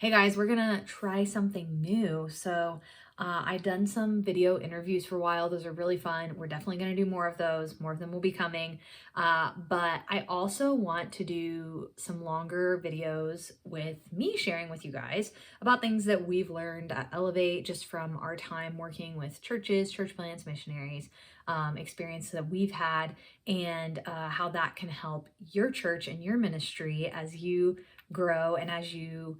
Hey guys, we're gonna try something new. I've done some video interviews for a while. Those are really fun. We're definitely gonna do more of those. More of them will be coming. But I also want to do some longer videos with me sharing with you guys about things that we've learned at Elevate just from our time working with churches, church plants, missionaries, experience that we've had, and how that can help your church and your ministry as you grow and as you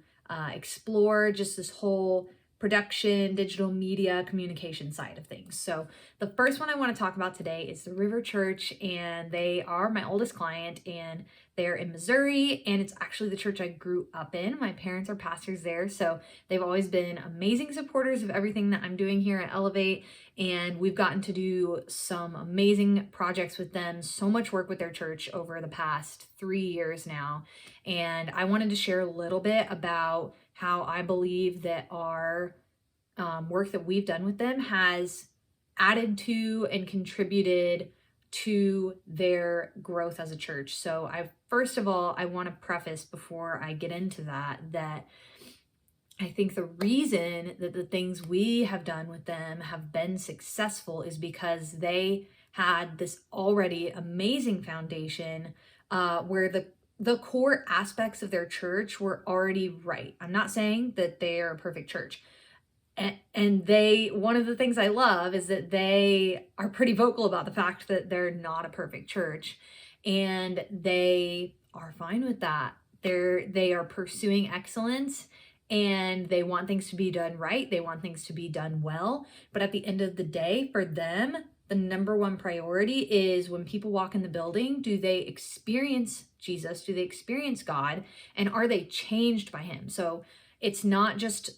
explore just this whole production, digital media, communication side of things. So, the first one I want to talk about today is the River Church, and they are my oldest client, and they're in Missouri, and it's actually the church I grew up in. My parents are pastors there, so they've always been amazing supporters of everything that I'm doing here at Elevate, and we've gotten to do some amazing projects with them, so much work with their church over the past 3 years now. And I wanted to share a little bit about how I believe that our work that we've done with them has added to and contributed to their growth as a church. So first of all, I want to preface before I get into that I think the reason that the things we have done with them have been successful is because they had this already amazing foundation where the core aspects of their church were already right. I'm not saying that they are a perfect church. And one of the things I love is that they are pretty vocal about the fact that they're not a perfect church, and they are fine with that. They are pursuing excellence, and they want things to be done right. They want things to be done well. But at the end of the day, for them, the number one priority is when people walk in the building, do they experience Jesus? Do they experience God? And are they changed by him? So it's not just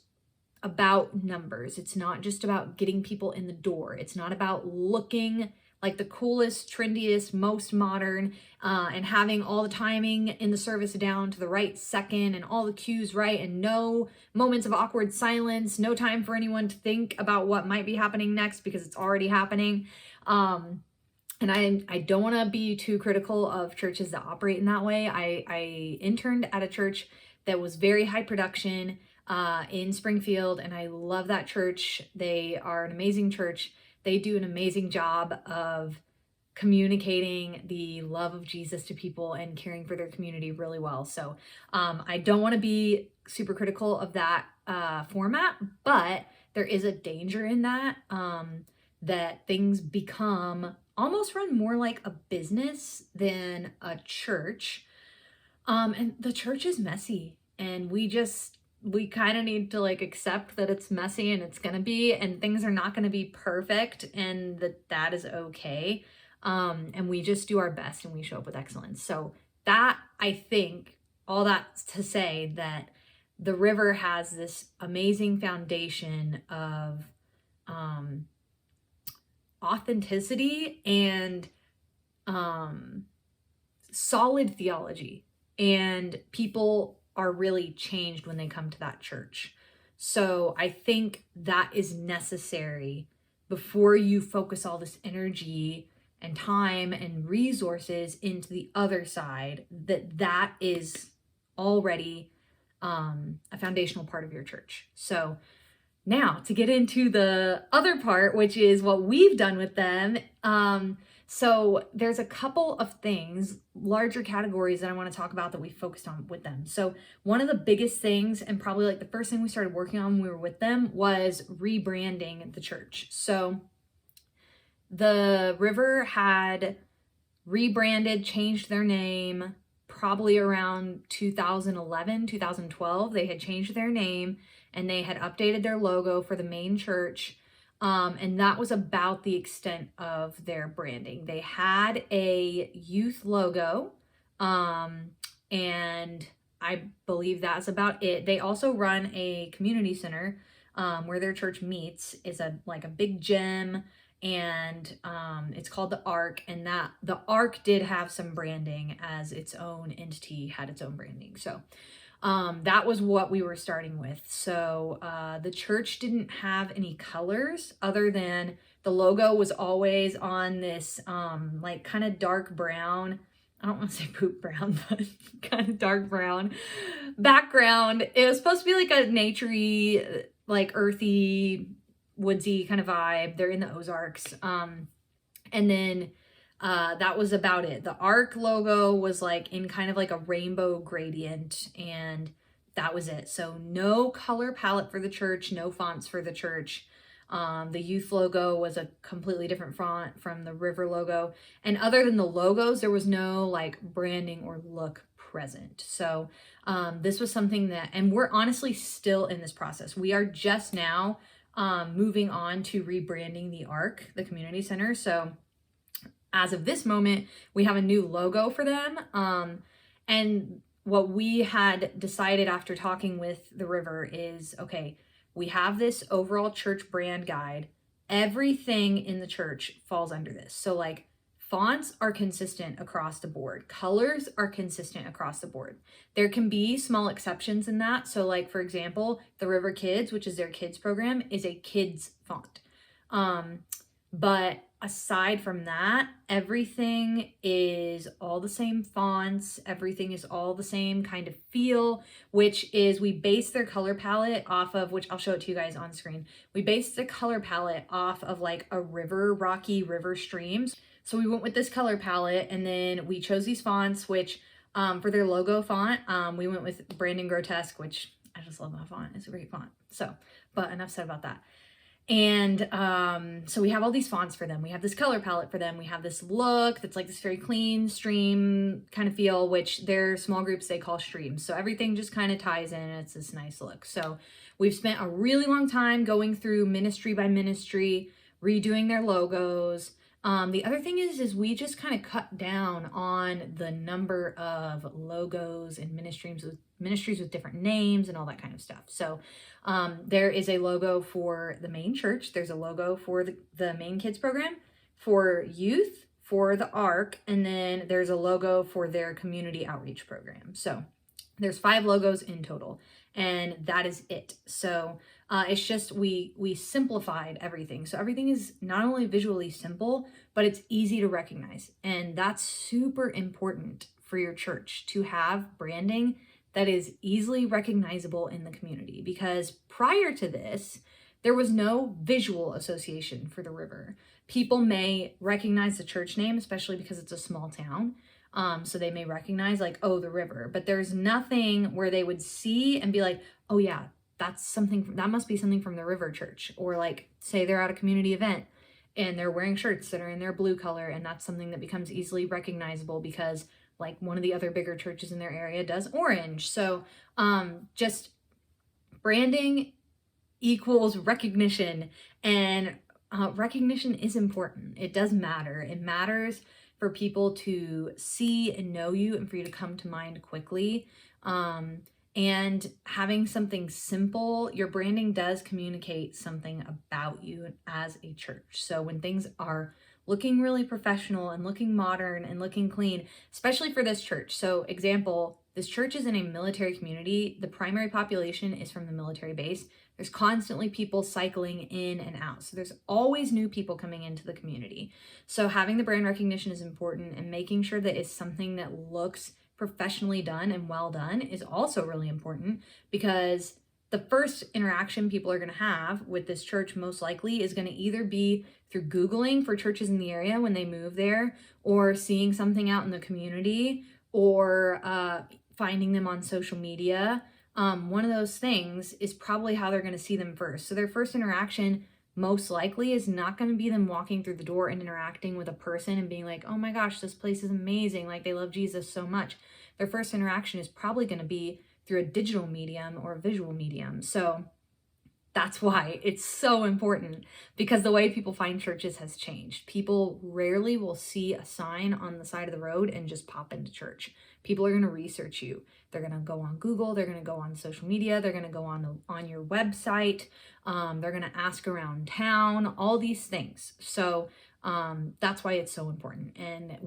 about numbers. It's not just about getting people in the door. It's not about looking like the coolest, trendiest, most modern, and having all the timing in the service down to the right second and all the cues right and no moments of awkward silence, no time for anyone to think about what might be happening next because it's already happening. And I don't want to be too critical of churches that operate in that way. I interned at a church that was very high production in Springfield, and I love that church. They are an amazing church. They do an amazing job of communicating the love of Jesus to people and caring for their community really well. So I don't want to be super critical of that format, but there is a danger in that, that things become almost run more like a business than a church. And the church is messy, and we kind of need to like accept that it's messy and it's going to be, and things are not going to be perfect, and that is okay. And we just do our best and we show up with excellence. So that, I think, all that to say that the River has this amazing foundation of authenticity and solid theology, and people are really changed when they come to that church. So I think that is necessary before you focus all this energy and time and resources into the other side, that is already a foundational part of your church. So now to get into the other part, which is what we've done with them. So there's a couple of things, larger categories that I want to talk about that we focused on with them. So one of the biggest things, and probably like the first thing we started working on when we were with them, was rebranding the church. So the River had rebranded, changed their name probably around 2011, 2012. They had changed their name and they had updated their logo for the main church. And that was about the extent of their branding. They had a youth logo, and I believe that's about it. They also run a community center where their church meets. It's a big gym, and it's called the Ark. And that the Ark did have some branding as its own entity, had its own branding. So that was what we were starting with. So the church didn't have any colors other than the logo was always on this like kind of dark brown I don't want to say poop brown, but kind of dark brown background. It was supposed to be like a naturey, like earthy, woodsy kind of vibe. They're in the Ozarks. And then that was about it. The ARC logo was like in kind of like a rainbow gradient, and that was it. So no color palette for the church, no fonts for the church. The youth logo was a completely different font from the River logo. And other than the logos, there was no like branding or look present. So this was something that, and we're honestly still in this process. We are just now moving on to rebranding the ARC, the community center. So as of this moment, we have a new logo for them. And what we had decided after talking with the River is, okay, we have this overall church brand guide. Everything in the church falls under this. So like fonts are consistent across the board. Colors are consistent across the board. There can be small exceptions in that. So like, for example, the River Kids, which is their kids program, is a kids font. But aside from that, everything is all the same fonts. Everything is all the same kind of feel, which is we base their color palette off of, which I'll show it to you guys on screen. We based the color palette off of like a river, rocky river streams. So we went with this color palette, and then we chose these fonts, which for their logo font, we went with Brandon Grotesque, which I just love that font. It's a great font. So, but enough said about that. And so we have all these fonts for them. We have this color palette for them. We have this look that's like this very clean stream kind of feel, which their small groups they call streams. So everything just kind of ties in. It's this nice look. So we've spent a really long time going through ministry by ministry, redoing their logos. The other thing is we just kind of cut down on the number of logos and ministries with different names and all that kind of stuff. So there is a logo for the main church. There's a logo for the main kids program, for youth, for the ARC, and then there's a logo for their community outreach program. So there's 5 logos in total, and that is it. So it's just we simplified everything. So everything is not only visually simple, but it's easy to recognize. And that's super important for your church, to have branding that is easily recognizable in the community. Because prior to this, there was no visual association for the River. People may recognize the church name, especially because it's a small town. So they may recognize like, oh, the River, but there's nothing where they would see and be like, oh yeah, that's something, that must be something from the River Church. Or like, say they're at a community event and they're wearing shirts that are in their blue color, and that's something that becomes easily recognizable because like one of the other bigger churches in their area does orange. So just branding equals recognition, and recognition is important. It does matter. It matters for people to see and know you and for you to come to mind quickly. And having something simple, your branding does communicate something about you as a church. So when things are looking really professional and looking modern and looking clean, especially for this church. So example, this church is in a military community. The primary population is from the military base. There's constantly people cycling in and out. So there's always new people coming into the community. So having the brand recognition is important, and making sure that it's something that looks professionally done and well done is also really important, because the first interaction people are going to have with this church most likely is going to either be through Googling for churches in the area when they move there, or seeing something out in the community, or finding them on social media. One of those things is probably how they're going to see them first. So their first interaction most likely is not going to be them walking through the door and interacting with a person and being like, oh my gosh, this place is amazing, like they love Jesus so much. Their first interaction is probably going to be through a digital medium or a visual medium. So that's why it's so important, because the way people find churches has changed. People rarely will see a sign on the side of the road and just pop into church. People are going to research you. They're going to go on Google. They're going to go on social media. They're going to go on your website. They're going to ask around town, all these things. So that's why it's so important. And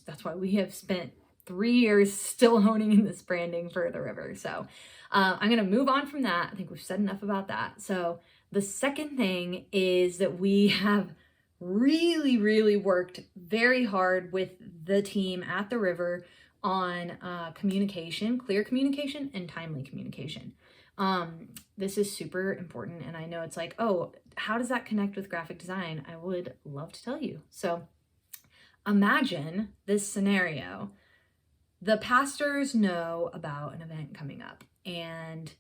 that's why we have spent 3 years still honing in this branding for the River. So I'm going to move on from that. I think we've said enough about that. So the second thing is that we have really, really worked very hard with the team at the river on communication, clear communication, and timely communication. This is super important, and I know it's like, oh, how does that connect with graphic design? I would love to tell you. So imagine this scenario. The pastors know about an event coming up, and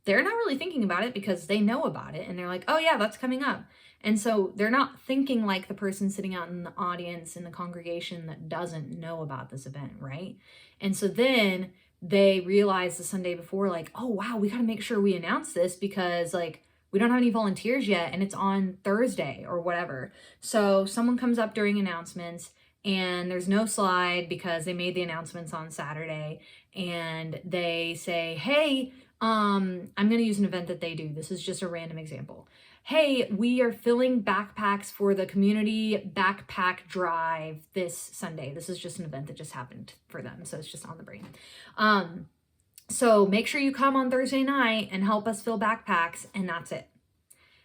they're not really thinking about it because they know about it, and they're like, oh yeah, that's coming up. And so they're not thinking like the person sitting out in the audience in the congregation that doesn't know about this event, right? And so then they realize the Sunday before, like, oh wow, we got to make sure we announce this because like we don't have any volunteers yet and it's on Thursday or whatever. So someone comes up during announcements and there's no slide because they made the announcements on Saturday, and they say, hey, I'm going to use an event that they do. This is just a random example. Hey, we are filling backpacks for the community backpack drive this Sunday. This is just an event that just happened for them, so it's just on the brain. So make sure you come on Thursday night and help us fill backpacks, and that's it.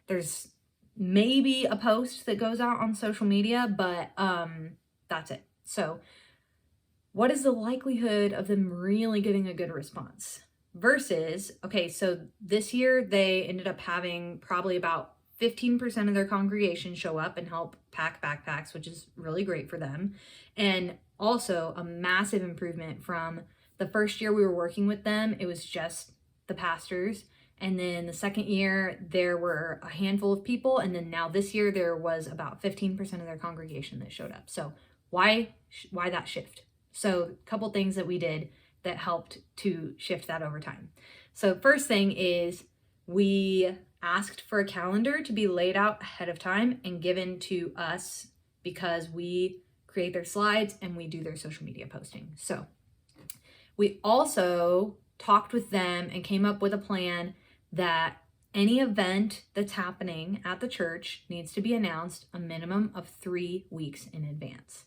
There's maybe a post that goes out on social media, but that's it. So what is the likelihood of them really getting a good response? Versus, okay, so this year they ended up having probably about 15% of their congregation show up and help pack backpacks, which is really great for them. And also a massive improvement from the first year we were working with them. It was just the pastors. And then the second year there were a handful of people. And then now this year there was about 15% of their congregation that showed up. So why that shift? So a couple things that we did that helped to shift that over time. So first thing is we asked for a calendar to be laid out ahead of time and given to us because we create their slides and we do their social media posting. So we also talked with them and came up with a plan that any event that's happening at the church needs to be announced a minimum of 3 weeks in advance.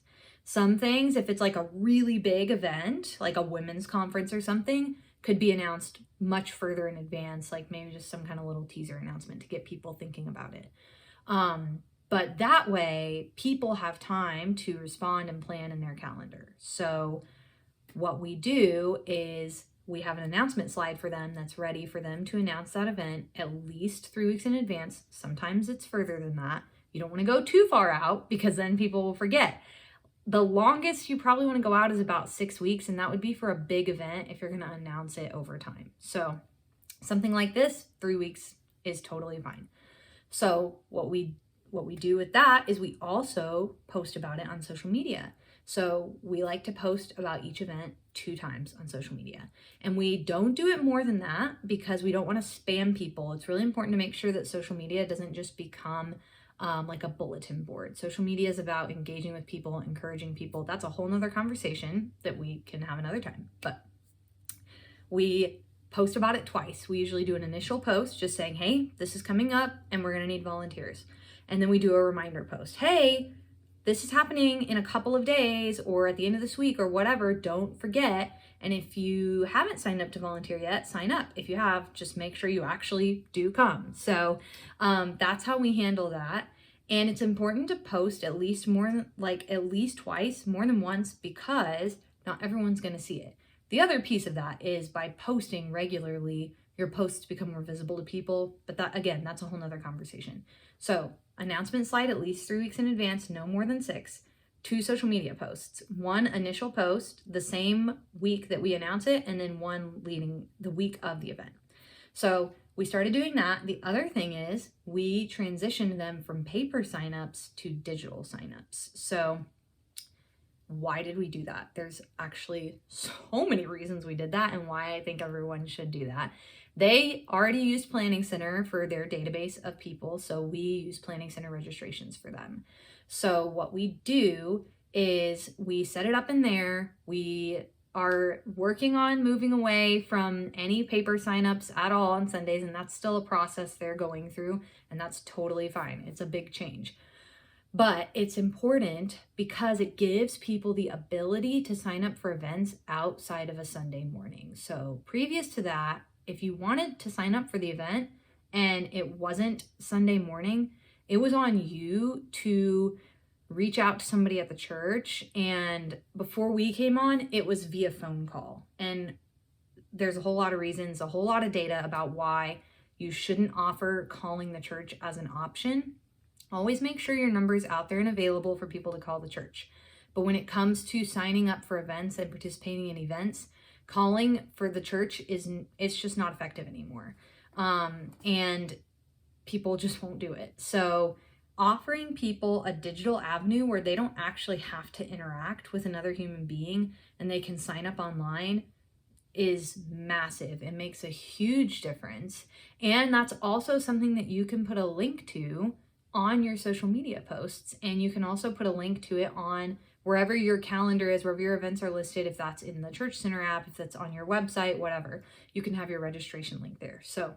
Some things, if it's like a really big event, like a women's conference or something, could be announced much further in advance, like maybe just some kind of little teaser announcement to get people thinking about it. But that way, people have time to respond and plan in their calendar. So what we do is we have an announcement slide for them that's ready for them to announce that event at least 3 weeks in advance. Sometimes it's further than that. You don't want to go too far out because then people will forget. The longest you probably want to go out is about 6 weeks, and that would be for a big event if you're going to announce it over time. So something like this, 3 weeks is totally fine. So what we do with that is we also post about it on social media. So we like to post about each event 2 times on social media. And we don't do it more than that because we don't want to spam people. It's really important to make sure that social media doesn't just become like a bulletin board. Social media is about engaging with people, encouraging people. That's a whole nother conversation that we can have another time. But we post about it twice. We usually do an initial post just saying, hey, this is coming up and we're going to need volunteers. And then we do a reminder post. Hey, this is happening in a couple of days or at the end of this week or whatever. Don't forget. And if you haven't signed up to volunteer yet, sign up. If you have, just make sure you actually do come. So that's how we handle that. And it's important to post at least twice, more than once, because not everyone's going to see it. The other piece of that is by posting regularly, your posts become more visible to people. But that, again, that's a whole nother conversation. So announcement slide at least 3 weeks in advance, no more than 6. 2 social media posts, 1 initial post the same week that we announce it, and then 1 leading the week of the event. So we started doing that. The other thing is we transitioned them from paper signups to digital signups. So why did we do that? There's actually so many reasons we did that and why I think everyone should do that. They already used Planning Center for their database of people, so we use Planning Center registrations for them. So what we do is we set it up in there. We are working on moving away from any paper signups at all on Sundays, and that's still a process they're going through, and that's totally fine. It's a big change. But it's important because it gives people the ability to sign up for events outside of a Sunday morning. So previous to that, if you wanted to sign up for the event and it wasn't Sunday morning, It was on you to reach out to somebody at the church. And before we came on, it was via phone call. And there's a whole lot of reasons, a whole lot of data about why you shouldn't offer calling the church as an option. Always make sure your number is out there and available for people to call the church. But when it comes to signing up for events and participating in events, calling for the church it's just not effective anymore. And people just won't do it. So offering people a digital avenue where they don't actually have to interact with another human being and they can sign up online is massive. It makes a huge difference. And that's also something that you can put a link to on your social media posts. And you can also put a link to it on wherever your calendar is, wherever your events are listed, if that's in the Church Center app, if that's on your website, whatever, you can have your registration link there. So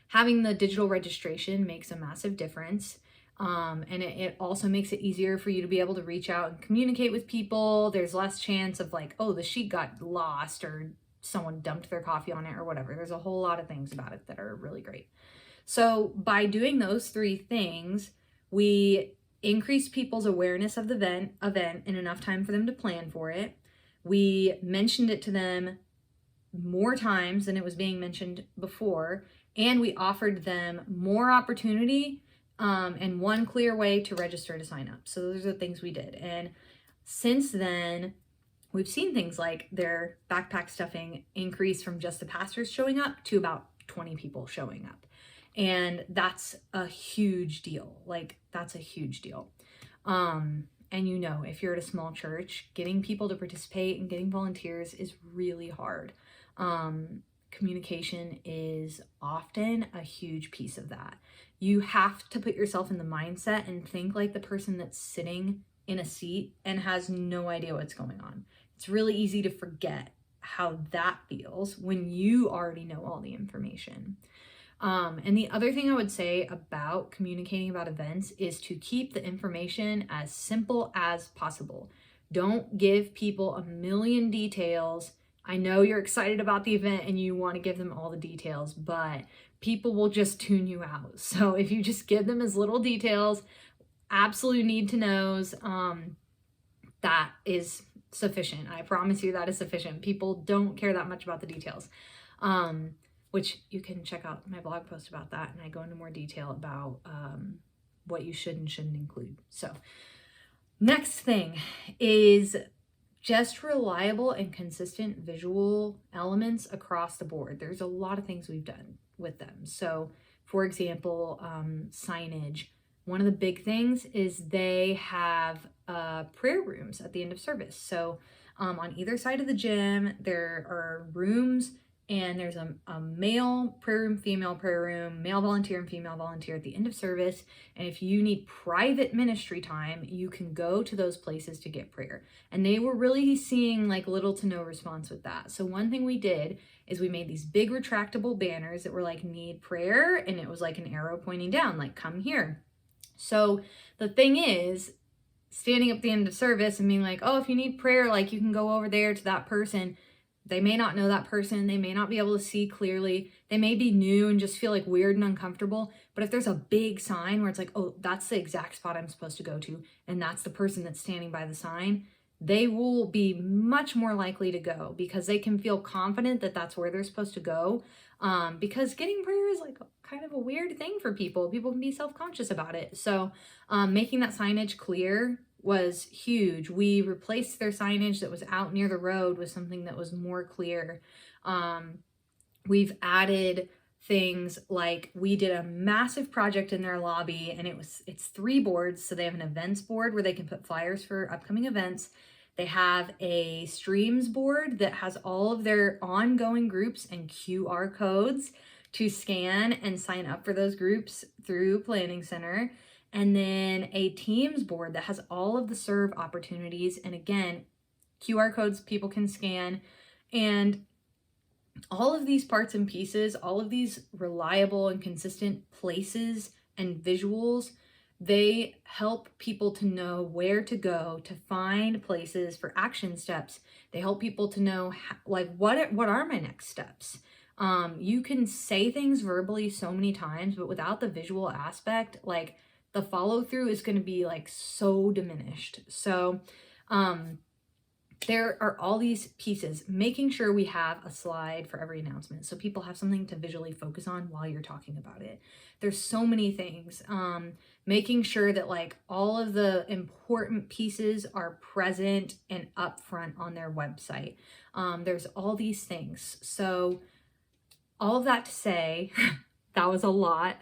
having the digital registration makes a massive difference. And it also makes it easier for you to be able to reach out and communicate with people. There's less chance of like, oh, the sheet got lost or someone dumped their coffee on it or whatever. There's a whole lot of things about it that are really great. So by doing those three things, we increase people's awareness of the event in enough time for them to plan for it. We mentioned it to them more times than it was being mentioned before, and we offered them more opportunity and one clear way to register to sign up. So those are the things we did. And since then, we've seen things like their backpack stuffing increase from just the pastors showing up to about 20 people showing up. And that's a huge deal. Like, that's a huge deal. And you know, if you're at a small church, getting people to participate and getting volunteers is really hard. Communication is often a huge piece of that. You have to put yourself in the mindset and think like the person that's sitting in a seat and has no idea what's going on. It's really easy to forget how that feels when you already know all the information. And the other thing I would say about communicating about events is to keep the information as simple as possible. Don't give people a million details. I know you're excited about the event and you want to give them all the details, but people will just tune you out. So if you just give them as little details, absolute need to knows, that is sufficient. I promise you that is sufficient. People don't care that much about the details. Which you can check out my blog post about that. And I go into more detail about what you should and shouldn't include. So next thing is just reliable and consistent visual elements across the board. There's a lot of things we've done with them. So for example, signage. One of the big things is they have prayer rooms at the end of service. So on either side of the gym, there are rooms, and there's a male prayer room, female prayer room, male volunteer and female volunteer at the end of service. And if you need private ministry time, you can go to those places to get prayer. And they were really seeing like little to no response with that. So one thing we did is we made these big retractable banners that were like, need prayer. And it was like an arrow pointing down, like, come here. So the thing is, standing up at the end of service and being like, oh, if you need prayer, like you can go over there to that person. They may not know that person. They may not be able to see clearly. They may be new and just feel like weird and uncomfortable. But if there's a big sign where it's like, oh, that's the exact spot I'm supposed to go to, and that's the person that's standing by the sign, they will be much more likely to go because they can feel confident that that's where they're supposed to go. Because getting prayer is like kind of a weird thing for people. People can be self-conscious about it. So making that signage clear was huge. We replaced their signage that was out near the road with something that was more clear. We've added things like we did a massive project in their lobby, and it's 3 boards. So they have an events board where they can put flyers for upcoming events. They have a streams board that has all of their ongoing groups and QR codes to scan and sign up for those groups through Planning Center. And then a Teams board that has all of the serve opportunities. And again, QR codes people can scan. And all of these parts and pieces, all of these reliable and consistent places and visuals, they help people to know where to go to find places for action steps. They help people to know like what are my next steps. You can say things verbally so many times, but without the visual aspect, like the follow through is going to be like so diminished. So, there are all these pieces, making sure we have a slide for every announcement so people have something to visually focus on while you're talking about it. There's so many things. Making sure that like all of the important pieces are present and upfront on their website. There's all these things. So all of that to say, that was a lot.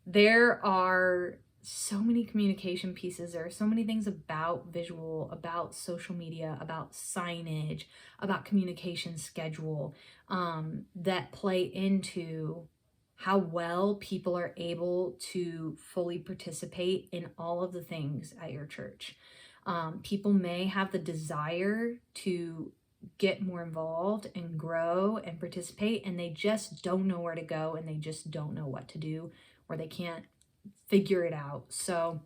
There are so many communication pieces. There are so many things about visual, about social media, about signage, about communication schedule, that play into how well people are able to fully participate in all of the things at your church. People may have the desire to get more involved and grow and participate, and they just don't know where to go, and they just don't know what to do, or they can't figure it out. So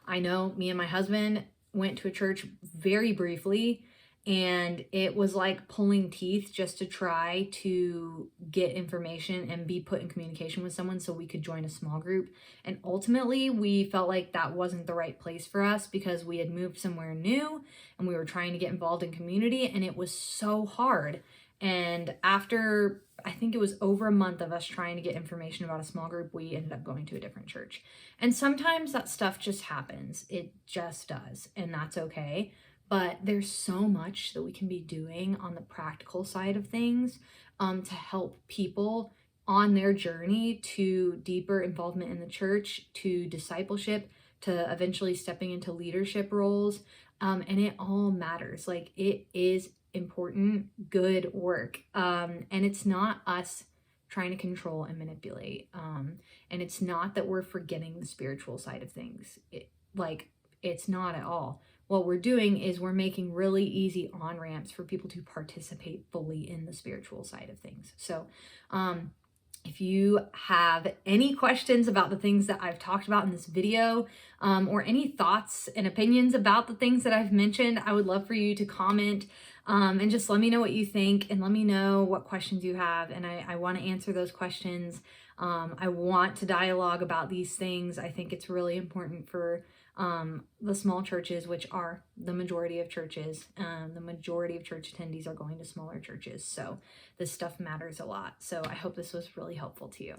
I know me and my husband went to a church very briefly, and it was like pulling teeth just to try to get information and be put in communication with someone so we could join a small group. And ultimately, we felt like that wasn't the right place for us because we had moved somewhere new and we were trying to get involved in community, and it was so hard. And after, I think it was over a month of us trying to get information about a small group, we ended up going to a different church. And sometimes that stuff just happens. It just does. And that's okay. But there's so much that we can be doing on the practical side of things, to help people on their journey to deeper involvement in the church, to discipleship, to eventually stepping into leadership roles. And it all matters. Like, it is important, good work. And it's not us trying to control and manipulate. And it's not that we're forgetting the spiritual side of things. It's not at all. What we're doing is we're making really easy on ramps for people to participate fully in the spiritual side of things. So, if you have any questions about the things that I've talked about in this video, or any thoughts and opinions about the things that I've mentioned, I would love for you to comment, and just let me know what you think, and let me know what questions you have. And I want to answer those questions. I want to dialogue about these things. I think it's really important for the small churches, which are the majority of churches. The majority of church attendees are going to smaller churches. So this stuff matters a lot. So I hope this was really helpful to you.